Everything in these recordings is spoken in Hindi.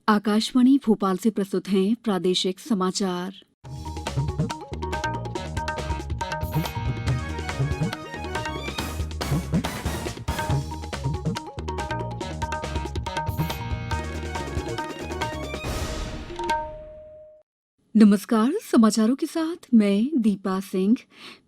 आकाशवाणी भोपाल से प्रस्तुत हैं प्रादेशिक समाचार। नमस्कार, समाचारों के साथ मैं दीपा सिंह।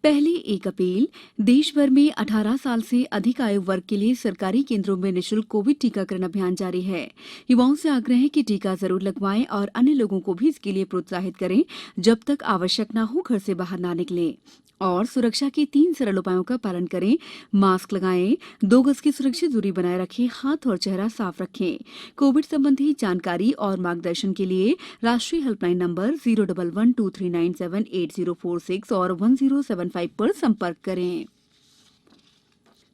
पहली एक अपील। देश भर में 18 साल से अधिक आयु वर्ग के लिए सरकारी केंद्रों में निःशुल्क कोविड टीकाकरण अभियान जारी है। युवाओं से आग्रह है कि टीका जरूर लगवाएं और अन्य लोगों को भी इसके लिए प्रोत्साहित करें। जब तक आवश्यक न हो घर से बाहर न निकलें और सुरक्षा के 3 सरल उपायों का पालन करें। मास्क लगाएं, 2 गज की सुरक्षित दूरी बनाए रखें, हाथ और चेहरा साफ रखें। कोविड संबंधी जानकारी और मार्गदर्शन के लिए राष्ट्रीय हेल्पलाइन नंबर 01123978046 और 1075 पर संपर्क करें।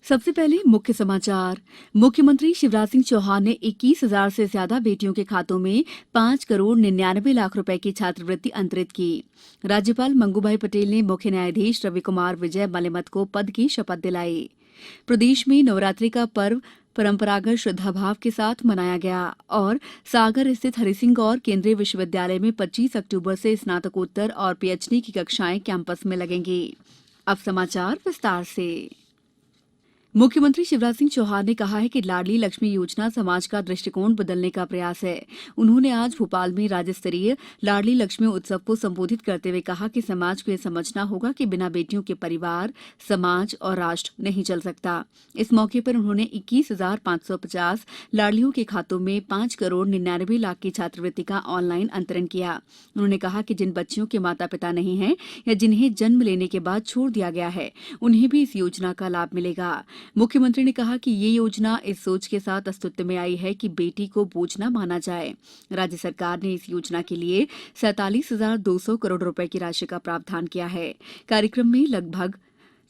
सबसे पहले मुख्य समाचार। मुख्यमंत्री शिवराज सिंह चौहान ने 21,000 से ज्यादा बेटियों के खातों में 5 करोड़ 99 लाख रुपए की छात्रवृत्ति अंतरित की। राज्यपाल मंगूभाई पटेल ने मुख्य न्यायाधीश रवि कुमार विजय मलिमत को पद की शपथ दिलाई। प्रदेश में नवरात्रि का पर्व परंपरागत श्रद्धाभाव के साथ मनाया गया और सागर स्थित हरिसिंह गौर केंद्रीय विश्वविद्यालय में 25 अक्टूबर से स्नातकोत्तर और पीएचडी की कक्षाएं कैंपस में लगेंगी। अब समाचार विस्तार से। मुख्यमंत्री शिवराज सिंह चौहान ने कहा है कि लाडली लक्ष्मी योजना समाज का दृष्टिकोण बदलने का प्रयास है। उन्होंने आज भोपाल में राज्य स्तरीय लाडली लक्ष्मी उत्सव को संबोधित करते हुए कहा कि समाज को यह समझना होगा कि बिना बेटियों के परिवार, समाज और राष्ट्र नहीं चल सकता। इस मौके पर उन्होंने 21,550 लाडलियों के खातों में 5 करोड़ 99 लाख की छात्रवृत्ति का ऑनलाइन अंतरण किया। उन्होंने कहा कि जिन बच्चियों के माता पिता नहीं हैं या जिन्हें जन्म लेने के बाद छोड़ दिया गया है, उन्हें भी इस योजना का लाभ मिलेगा। मुख्यमंत्री ने कहा कि ये योजना इस सोच के साथ अस्तित्व में आई है कि बेटी को बोझ न माना जाए। राज्य सरकार ने इस योजना के लिए 47,200 करोड़ रुपए की राशि का प्रावधान किया है। कार्यक्रम में लगभग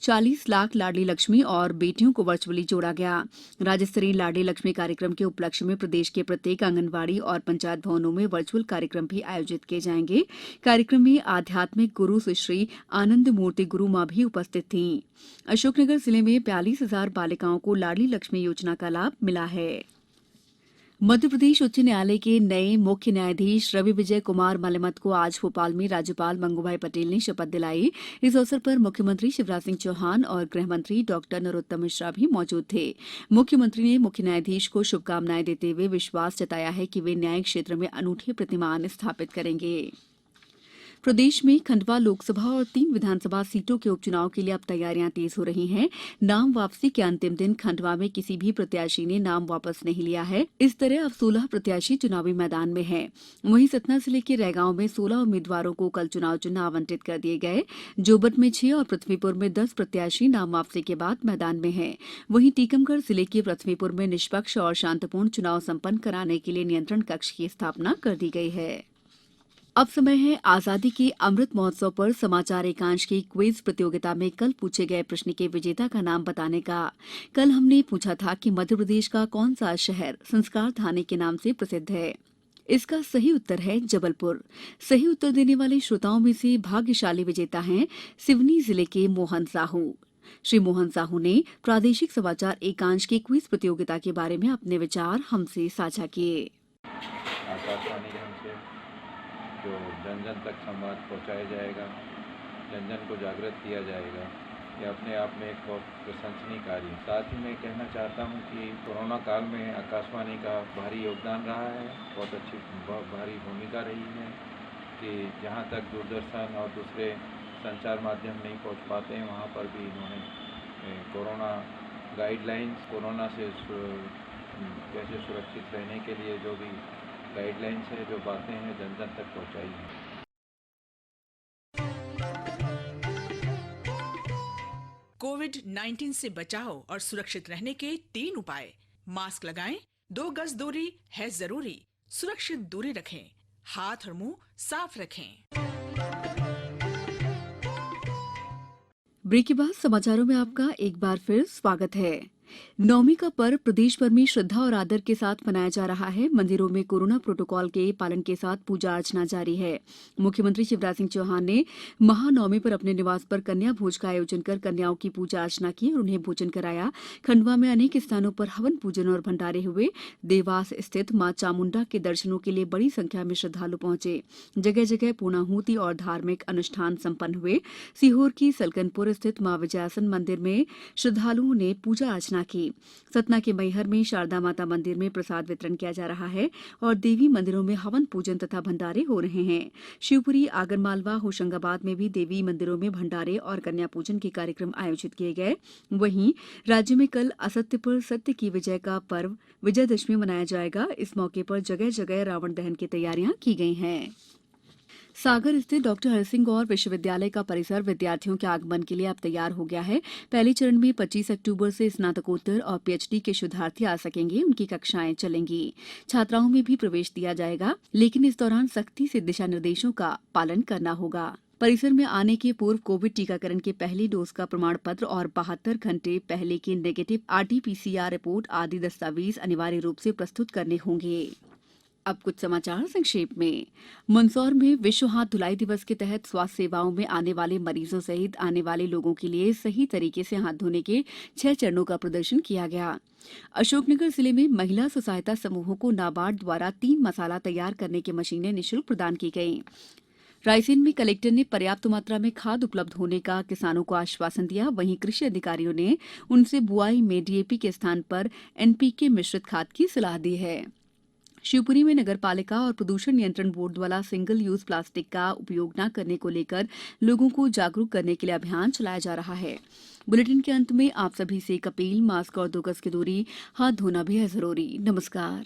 40 लाख लाडली लक्ष्मी और बेटियों को वर्चुअली जोड़ा गया। राज्य स्तरीय लाडली लक्ष्मी कार्यक्रम के उपलक्ष्य में प्रदेश के प्रत्येक आंगनबाड़ी और पंचायत भवनों में वर्चुअल कार्यक्रम भी आयोजित किए जाएंगे। कार्यक्रम में आध्यात्मिक गुरु सुश्री आनंद मूर्ति गुरु मां भी उपस्थित थीं। अशोकनगर जिले में 42,000 बालिकाओं को लाडली लक्ष्मी योजना का लाभ मिला है। मध्य प्रदेश उच्च न्यायालय के नए मुख्य न्यायाधीश रवि विजय कुमार मलिमत को आज भोपाल में राज्यपाल मंगूभाई पटेल ने शपथ दिलाई। इस अवसर पर मुख्यमंत्री शिवराज सिंह चौहान और गृह मंत्री डॉक्टर नरोत्तम मिश्रा भी मौजूद थे। मुख्यमंत्री ने मुख्य न्यायाधीश को शुभकामनाएं देते हुए विश्वास जताया है कि वे न्यायिक क्षेत्र में अनूठे प्रतिमान स्थापित करेंगे। प्रदेश में खंडवा लोकसभा और 3 विधानसभा सीटों के उपचुनाव के लिए अब तैयारियां तेज हो रही हैं। नाम वापसी के अंतिम दिन खंडवा में किसी भी प्रत्याशी ने नाम वापस नहीं लिया है। इस तरह अब 16 प्रत्याशी चुनावी मैदान में हैं। वहीं सतना जिले के रैगांव में 16 उम्मीदवारों को कल चुनाव चिन्ह आवंटित कर दिए गए। जोबट में 6 और पृथ्वीपुर में 10 प्रत्याशी नाम वापसी के बाद मैदान में हैं। वहीं टीकमगढ़ जिले के पृथ्वीपुर में निष्पक्ष और शांतिपूर्ण चुनाव संपन्न कराने के लिए नियंत्रण कक्ष की स्थापना कर दी गई है। अब समय है आजादी के अमृत महोत्सव पर समाचार एकांश की क्विज प्रतियोगिता में कल पूछे गए प्रश्न के विजेता का नाम बताने का। कल हमने पूछा था कि मध्य प्रदेश का कौन सा शहर संस्कार थाने के नाम से प्रसिद्ध है। इसका सही उत्तर है जबलपुर। सही उत्तर देने वाले श्रोताओं में से भाग्यशाली विजेता हैं सिवनी जिले के मोहन साहू। श्री मोहन साहू ने प्रादेशिक समाचार एकांश की क्विज प्रतियोगिता के बारे में अपने विचार हमसे साझा किए। जो जन जन तक संवाद पहुंचाया जाएगा, जन जन को जागृत किया जाएगा, ये अपने आप में एक बहुत प्रशंसनीय कार्य है। साथ ही मैं कहना चाहता हूं कि कोरोना काल में आकाशवाणी का भारी योगदान रहा है, बहुत भारी भूमिका रही है कि जहां तक दूरदर्शन और दूसरे संचार माध्यम नहीं पहुंच पाते हैं, वहां पर भी इन्होंने कोरोना गाइडलाइंस, कोरोना से कैसे सुरक्षित रहने के लिए जो भी गाइडलाइंस है, जो बातें हैं, जन जन तक पहुंचाई है। कोविड-19 से बचाव और सुरक्षित रहने के 3 उपाय। मास्क लगाएं, 2 गज दूरी है जरूरी, सुरक्षित दूरी रखें, हाथ और मुंह साफ रखें। ब्रेक के बाद समाचारों में आपका एक बार फिर स्वागत है। नवमी का पर्व प्रदेश भर में श्रद्धा और आदर के साथ मनाया जा रहा है। मंदिरों में कोरोना प्रोटोकॉल के पालन के साथ पूजा अर्चना जारी है। मुख्यमंत्री शिवराज सिंह चौहान ने महानवमी पर अपने निवास पर कन्या भोज का आयोजन कर कन्याओं की पूजा अर्चना की और उन्हें भोजन कराया। खंडवा में अनेक स्थानों पर हवन पूजन और भंडारे हुए। देवास स्थित मां चामुंडा के दर्शनों के लिए बड़ी संख्या में श्रद्धालु पहुंचे। जगह जगह पूर्णाहुति और धार्मिक अनुष्ठान संपन्न हुए। सीहोर की सलकनपुर स्थित मां विजयासन मंदिर में श्रद्धालुओं ने पूजा अर्चना की। सतना के मैहर में शारदा माता मंदिर में प्रसाद वितरण किया जा रहा है और देवी मंदिरों में हवन पूजन तथा भंडारे हो रहे हैं। शिवपुरी, आगरमालवा, होशंगाबाद में भी देवी मंदिरों में भंडारे और कन्या पूजन के कार्यक्रम आयोजित किए गए। वहीं राज्य में कल असत्य पर सत्य की विजय का पर्व विजयदशमी मनाया जाएगा। इस मौके पर जगह जगह रावण दहन की तैयारियां की गई हैं। सागर स्थित डॉक्टर हरसिंह गौर विश्वविद्यालय का परिसर विद्यार्थियों के आगमन के लिए अब तैयार हो गया है। पहले चरण में 25 अक्टूबर से स्नातकोत्तर और पीएचडी के शोधार्थी आ सकेंगे। उनकी कक्षाएं चलेंगी। छात्राओं में भी प्रवेश दिया जाएगा, लेकिन इस दौरान सख्ती से दिशा निर्देशों का पालन करना होगा। परिसर में आने के पूर्व कोविड टीकाकरण के पहली डोज का प्रमाण पत्र और 72 घंटे पहले की नेगेटिव आरटीपीसीआर रिपोर्ट आदि दस्तावेज अनिवार्य रूप से प्रस्तुत करने होंगे। अब कुछ समाचार संक्षेप में। मंदसौर में विश्व हाथ धुलाई दिवस के तहत स्वास्थ्य सेवाओं में आने वाले मरीजों सहित आने वाले लोगों के लिए सही तरीके से हाथ धोने के 6 चरणों का प्रदर्शन किया गया। अशोकनगर जिले में महिला स्व सहायता समूहों को नाबार्ड द्वारा 3 मसाला तैयार करने की मशीनें निःशुल्क प्रदान की गई। रायसेन में कलेक्टर ने पर्याप्त मात्रा में खाद उपलब्ध होने का किसानों को आश्वासन दिया। वहीं कृषि अधिकारियों ने उनसे बुआई में डीएपी के स्थान पर एनपीके मिश्रित खाद की सलाह दी है। शिवपुरी में नगरपालिका और प्रदूषण नियंत्रण बोर्ड द्वारा सिंगल यूज प्लास्टिक का उपयोग न करने को लेकर लोगों को जागरूक करने के लिए अभियान चलाया जा रहा है। बुलेटिन के अंत में आप सभी से एक अपील, मास्क और 2 गज की दूरी, हाथ धोना भी है जरूरी। नमस्कार।